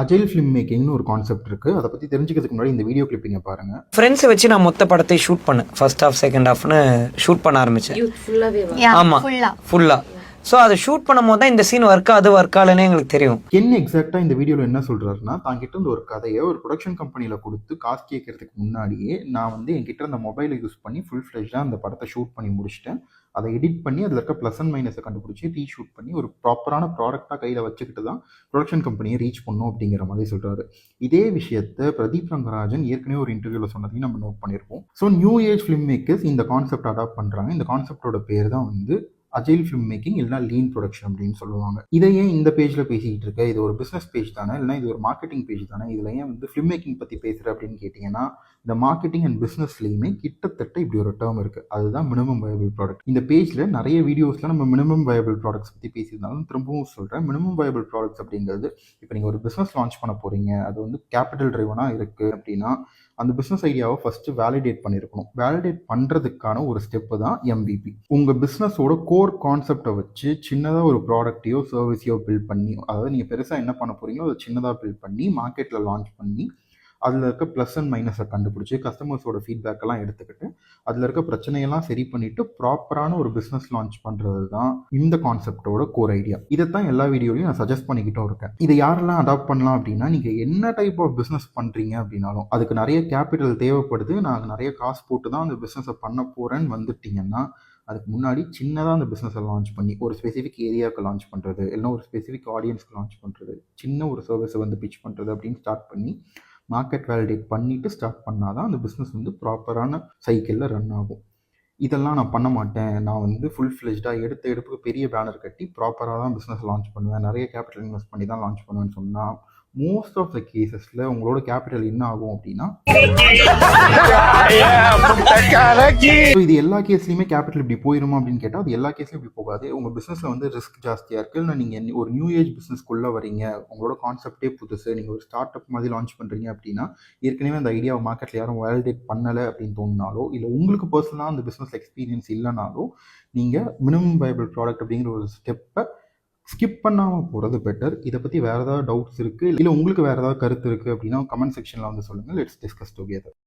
Agile film மேக்கிங்னு ஒரு concept இருக்குது. அதை பற்றி தெரிஞ்சுக்கிறதுக்கு முன்னாடி இந்த வீடியோ கிளிப்பிங்க பாருங்கள். ஃப்ரெண்ட்ஸை வச்சு நான் மொத்த படத்தை ஷூட் பண்ணேன். ஃபர்ஸ்ட் ஹாஃப் செகண்ட் ஹாஃப்னு ஷூட் பண்ண ஆரம்பித்தேன். ஆமாம், ஃபுல்லாக. ஸோ அதை ஷூட் பண்ணும் போது தான் இந்த சீன் ஒர்க் ஆகலன்னு எங்களுக்கு தெரியும். என்ன எக்ஸாக்டாக இந்த வீடியோவில் என்ன சொல்கிறாருன்னா, தான் கிட்ட இருந்து ஒரு கதையை ஒரு ப்ரொடக்ஷன் கம்பெனியில் கொடுத்து காசு கேட்கறதுக்கு முன்னாடியே நான் வந்து என்கிட்ட அந்த மொபைலை யூஸ் பண்ணி ஃபுல் ஃப்ளெஷ்டாக அந்த படத்தை ஷூட் பண்ணி முடிச்சிட்டேன். அதை எடிட் பண்ணி அதில் இருக்க ப்ளஸ் அண்ட் மைனஸை கண்டுபிடிச்சி ரீஷூட் பண்ணி ஒரு ப்ராப்பரான ப்ராடக்டாக கையில் வச்சுக்கிட்டு தான் ப்ரொடக்ஷன் கம்பெனியை ரீச் பண்ணும் அப்படிங்கிற மாதிரி சொல்கிறாரு. இதே விஷயத்தை பிரதீப் ரங்கராஜன் ஏற்கனவே ஒரு இன்டர்வியூவில் சொன்னதையும் நம்ம நோட் பண்ணியிருப்போம். So new age film makers இந்த கான்செப்ட் அடாப்ட் பண்ணுறாங்க. இந்த கான்செப்டோட பேர் தான் வந்து அஜைல் ஃபிலிம் மேக்கிங் இல்லைனா லீன் ப்ரொடக்ஷன் அப்படின்னு சொல்லுவாங்க. இதை ஏன் இந்த பேஜில் பேசிக்கிட்டு இருக்க? இது ஒரு பிஸ்னஸ் பேஜ் தானே, இல்லைனா இது ஒரு மார்க்கெட்டிங் பேஜ் தானே, இதில் ஏன் வந்து ஃபிலிம் மேக்கிங் பற்றி பேசுகிற அப்படின்னு கேட்டிங்கன்னா, இந்த மார்க்கெட்டிங் அண்ட் பிஸ்னஸ்லேயுமே கிட்டத்தட்ட இப்படி ஒரு டேர்ம் இருக்குது. அதுதான் மினிமம் வயபிள் ப்ராடக்ட். இந்த பேஜில் நிறைய வீடியோஸில் நம்ம மினிமம் வயபிள் ப்ராடக்ட்ஸ் பற்றி பேசியிருந்தாலும் திரும்பவும் சொல்கிறேன். மினிமம் வயபிள் ப்ராடக்ட்ஸ் அப்படிங்கிறது, இப்போ நீங்கள் ஒரு பிஸ்னஸ் லான்ச் பண்ண போகிறீங்க, அது வந்து கேபிட்டல் ட்ரைவனாக இருக்குது அப்படின்னா அந்த பிஸ்னஸ் ஐடியாவை ஃபஸ்ட்டு வேலிடேட் பண்ணியிருக்கணும். வேலிடேட் பண்ணுறதுக்கான ஒரு ஸ்டெப்பு தான் MVP. உங்கள் பிஸ்னஸோட கோர் கான்செப்டை வச்சு சின்னதாக ஒரு ப்ராடக்டையோ சர்வீஸையோ பில்ட் பண்ணி, அதாவது நீங்கள் பெருசாக என்ன பண்ண போகிறீங்களோ அதை சின்னதாக பில்ட் பண்ணி மார்க்கெட்டில் லான்ச் பண்ணி அதில் இருக்க ப்ளஸ் அண்ட் மைனஸை கண்டுபிடிச்சி கஸ்டமர்ஸோட ஃபீட்பேக்கெல்லாம் எடுத்துக்கிட்டு அதில் இருக்க பிரச்சனையெல்லாம் சரி பண்ணிவிட்டு ப்ராப்பரான ஒரு பிஸ்னஸ் லான்ச் பண்ணுறது தான் இந்த கான்செப்டோட கோர் ஐடியா. இதைத்தான் எல்லா வீடியோலையும் நான் சஜஸ்ட் பண்ணிக்கிட்டும் இருக்கேன். இதை யாரெல்லாம் அடாப்ட் பண்ணலாம் அப்படின்னா, நீங்கள் என்ன டைப் ஆஃப் பிஸ்னஸ் பண்ணுறீங்க அப்படின்னாலும் அதுக்கு நிறைய கேபிட்டல் தேவைப்படுது, நான் நிறைய காசு போட்டு தான் அந்த பிஸ்னஸை பண்ண போகிறேன்னு வந்துட்டிங்கன்னா, அதுக்கு முன்னாடி சின்னதாக அந்த பிஸ்னஸை லான்ச் பண்ணி ஒரு ஸ்பெசிஃபிக் ஏரியாவுக்கு லான்ச் பண்ணுறது, இல்லைனா ஒரு ஸ்பெசிஃபிக் ஆடியன்ஸ்க்கு லான்ச் பண்ணுறது, சின்ன ஒரு சர்வீஸை வந்து பிச் பண்ணுறது அப்படின்னு ஸ்டார்ட் பண்ணி மார்க்கெட் வேலிடேட் பண்ணிவிட்டு ஸ்டார்ட் பண்ணால் தான் அந்த பிஸ்னஸ் வந்து ப்ராப்பரான சைக்கிளில் ரன் ஆகும். இதெல்லாம் நான் பண்ண மாட்டேன், நான் வந்து ஃபுல் ஃப்ளெஜ்டாக எடுப்புக்கு பெரிய பேனர் கட்டி ப்ராப்பராக தான் பிஸ்னஸ் லான்ச் பண்ணுவேன், நிறைய கேபிட்டல் இன்வெஸ்ட் பண்ணி தான் லான்ச் பண்ணுவேன்னு சொன்னால் மோஸ்ட் ஆஃப் த கேசஸில் உங்களோட கேபிட்டல் என்ன ஆகும் அப்படின்னா, இது எல்லா கேஸ்லையுமே கேபிட்டல் இப்படி போயிருமா அப்படின்னு கேட்டால் அது எல்லா கேஸ்லையும் இப்படி போகாது. உங்கள் பிஸ்னஸில் வந்து ரிஸ்க் ஜாஸ்தியாக இருக்குது, இல்லை நீங்கள் ஒரு நியூ ஏஜ் பிஸ்னஸ்க்குள்ளே வரீங்க, உங்களோட கான்செப்டே புதுசு, நீங்கள் ஒரு ஸ்டார்ட் அப் மாதிரி லான்ச் பண்ணுறீங்க அப்படின்னா, ஏற்கனவே அந்த ஐடியாவை மார்க்கெட்டில் யாரும் வேலிடேட் பண்ணலை அப்படின்னு தோணுனாலோ, இல்லை உங்களுக்கு பர்சனலாக அந்த பிஸ்னஸ் எக்ஸ்பீரியன்ஸ் இல்லைனாலோ, நீங்கள் மினிமம் வயபிள் ப்ராடக்ட் அப்படிங்கிற ஒரு ஸ்டெப்பை ஸ்கிப் பண்ணாமல் போகிறது பெட்டர். இதை பற்றி வேறு ஏதாவது டவுட்ஸ் இருக்குது, இல்லை உங்களுக்கு வேறு ஏதாவது கருத்து இருக்குது அப்படின்னா கமெண்ட் செக்ஷனில் வந்து சொல்லுங்கள். Let's discuss together.